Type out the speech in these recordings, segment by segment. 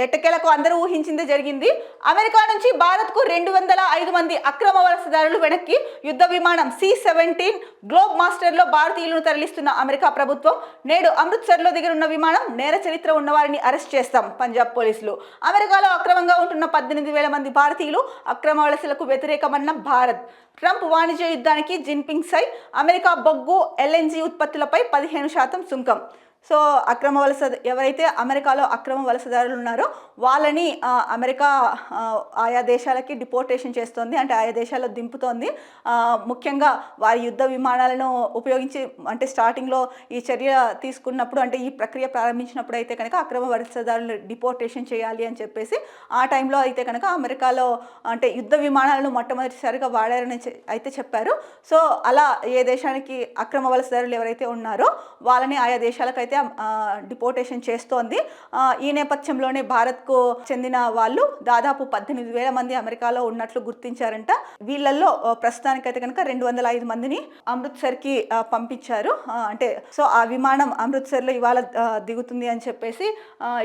ఎట్టకేలకు అందరూ ఊహించిందే జరిగింది. అమెరికా నుంచి భారత్కు 205 మంది అక్రమ వలసదారులు వెనక్కి. యుద్ధ విమానం C-17 గ్లోబ్ మాస్టర్లో భారతీయులను తరలిస్తున్న అమెరికా ప్రభుత్వం నేడు అమృత్సర్లో దిగనున్న విమానం నేర చరిత్ర ఉన్నవారిని అరెస్ట్ చేస్తాం పంజాబ్ పోలీసులు. అమెరికాలో అక్రమంగా ఉంటున్న 18,000 మంది భారతీయులు అక్రమ వలసలకు వ్యతిరేకమన్న భారత్. ట్రంప్ వాణిజ్య యుద్ధానికి జిన్పింగ్ సై. అమెరికా బొగ్గు LNG ఉత్పత్తులపై 15% సుంకం. సో అక్రమ వలస ఎవరైతే అమెరికాలో అక్రమ వలసదారులు ఉన్నారో వాళ్ళని అమెరికా ఆయా దేశాలకి డిపోర్టేషన్ చేస్తోంది, అంటే ఆయా దేశాల్లో దింపుతోంది. ముఖ్యంగా వారి యుద్ధ విమానాలను ఉపయోగించి, అంటే స్టార్టింగ్లో ఈ చర్య తీసుకున్నప్పుడు, అంటే ఈ ప్రక్రియ ప్రారంభించినప్పుడు అయితే కనుక అక్రమ వలసదారులను డిపోర్టేషన్ చేయాలి అని చెప్పేసి ఆ టైంలో అయితే కనుక అమెరికాలో అంటే యుద్ధ విమానాలను మొట్టమొదటిసారిగా వాడారని అయితే చెప్పారు. సో అలా ఏ దేశానికి అక్రమ వలసదారులు ఎవరైతే ఉన్నారో వాళ్ళని ఆయా దేశాలకు అయితే డిపోర్టేషన్ చేస్తోంది. ఈ నేపథ్యంలోనే భారత్కు చెందిన వాళ్ళు దాదాపు 18,000 మంది అమెరికాలో ఉన్నట్లు గుర్తించారంట. వీళ్ళల్లో ప్రస్తుతానికైతే కనుక 205 మందిని అమృత్సర్కి పంపించారు. అంటే సో ఆ విమానం అమృత్సర్లో ఇవాళ దిగుతుంది అని చెప్పేసి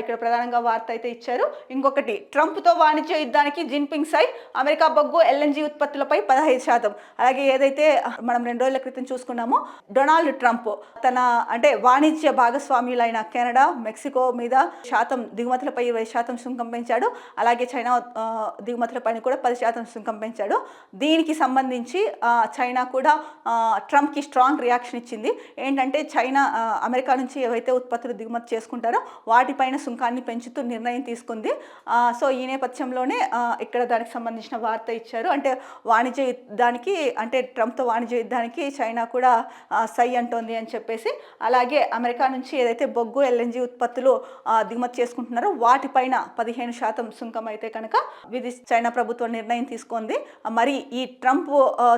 ఇక్కడ ప్రధానంగా వార్త అయితే ఇచ్చారు. ఇంకొకటి, ట్రంప్తో వాణిజ్య యుద్ధానికి జిన్పింగ్ సై. అమెరికా బొగ్గు LNG ఉత్పత్తులపై 15%. అలాగే ఏదైతే మనం 2 రోజుల క్రితం చూసుకున్నామో డొనాల్డ్ ట్రంప్ తన అంటే వాణిజ్య భాగస్వామ్యులైన కెనడా, మెక్సికో మీద దిగుమతులపై 20% సుంకం పెంచాడు. అలాగే చైనా దిగుమతులపైన కూడా 10% సుంకం పెంచాడు. దీనికి సంబంధించి చైనా కూడా ట్రంప్కి స్ట్రాంగ్ రియాక్షన్ ఇచ్చింది. ఏంటంటే చైనా అమెరికా నుంచి ఏవైతే ఉత్పత్తులు దిగుమతి చేసుకుంటారో వాటిపైన సుంకాన్ని పెంచుతూ నిర్ణయం తీసుకుంది. సో ఈ నేపథ్యంలోనే ఇక్కడ దానికి సంబంధించిన వార్త ఇచ్చారు. అంటే వాణిజ్య యుద్ధానికి, అంటే ట్రంప్తో వాణిజ్య యుద్ధానికి చైనా కూడా సై అంటోంది అని చెప్పేసి. అలాగే అమెరికా నుంచి ఏదైతే బొగ్గు LNG ఉత్పత్తులు దిగుమతి చేసుకుంటున్నారో వాటిపైన 15% సుంకం అయితే కనుక చైనా ప్రభుత్వం నిర్ణయం తీసుకుంది. మరి ఈ ట్రంప్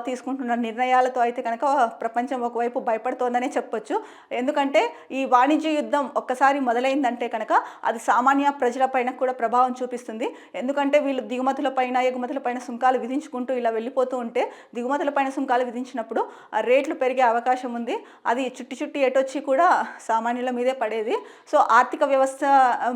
తీసుకుంటున్న నిర్ణయాలతో అయితే కనుక ప్రపంచం ఒకవైపు భయపడుతోందనే చెప్పొచ్చు. ఎందుకంటే ఈ వాణిజ్య యుద్ధం ఒక్కసారి మొదలైందంటే కనుక అది సామాన్య ప్రజలపైన కూడా ప్రభావం చూపిస్తుంది. ఎందుకంటే వీళ్ళు దిగుమతులపైన ఎగుమతులపైన సుంకాలు విధించుకుంటూ ఇలా వెళ్ళిపోతూ ఉంటే దిగుమతులపైన సుంకాలు విధించినప్పుడు రేట్లు పెరిగే అవకాశం ఉంది. అది చుట్టి ఎటొచ్చి కూడా సామాన్యుల మీదే పడేది. సో ఆర్థిక వ్యవస్థ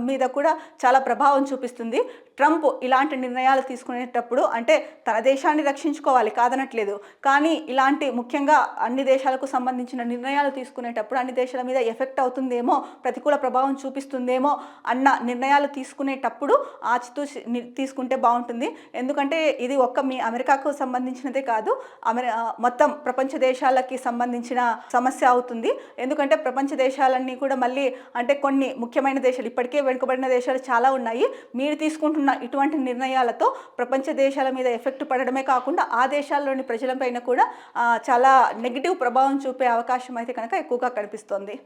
మీద కూడా చాలా ప్రభావం చూపిస్తుంది. ట్రంప్ ఇలాంటి నిర్ణయాలు తీసుకునేటప్పుడు అంటే తన దేశాన్ని రక్షించుకోవాలి, కాదనట్లేదు, కానీ ఇలాంటి ముఖ్యంగా అన్ని దేశాలకు సంబంధించిన నిర్ణయాలు తీసుకునేటప్పుడు అన్ని దేశాల మీద ఎఫెక్ట్ అవుతుందేమో, ప్రతికూల ప్రభావం చూపిస్తుందేమో అన్న నిర్ణయాలు తీసుకునేటప్పుడు ఆచితూచి తీసుకుంటే బాగుంటుంది. ఎందుకంటే ఇది మీ అమెరికాకు సంబంధించినదే కాదు, మొత్తం ప్రపంచ దేశాలకి సంబంధించిన సమస్య అవుతుంది. ఎందుకంటే ప్రపంచ దేశాలన్నీ కూడా మళ్ళీ అంటే కొన్ని ముఖ్యమైన దేశాలు, ఇప్పటికే వెనుకబడిన దేశాలు చాలా ఉన్నాయి. మీరు తీసుకుంటున్న ఇటువంటి నిర్ణయాలతో ప్రపంచ దేశాల మీద ఎఫెక్ట్ పడడమే కాకుండా ఆ దేశాల్లోని ప్రజలపైన కూడా చాలా నెగిటివ్ ప్రభావం చూపే అవకాశం అయితే కనుక ఎక్కువగా కనిపిస్తోంది.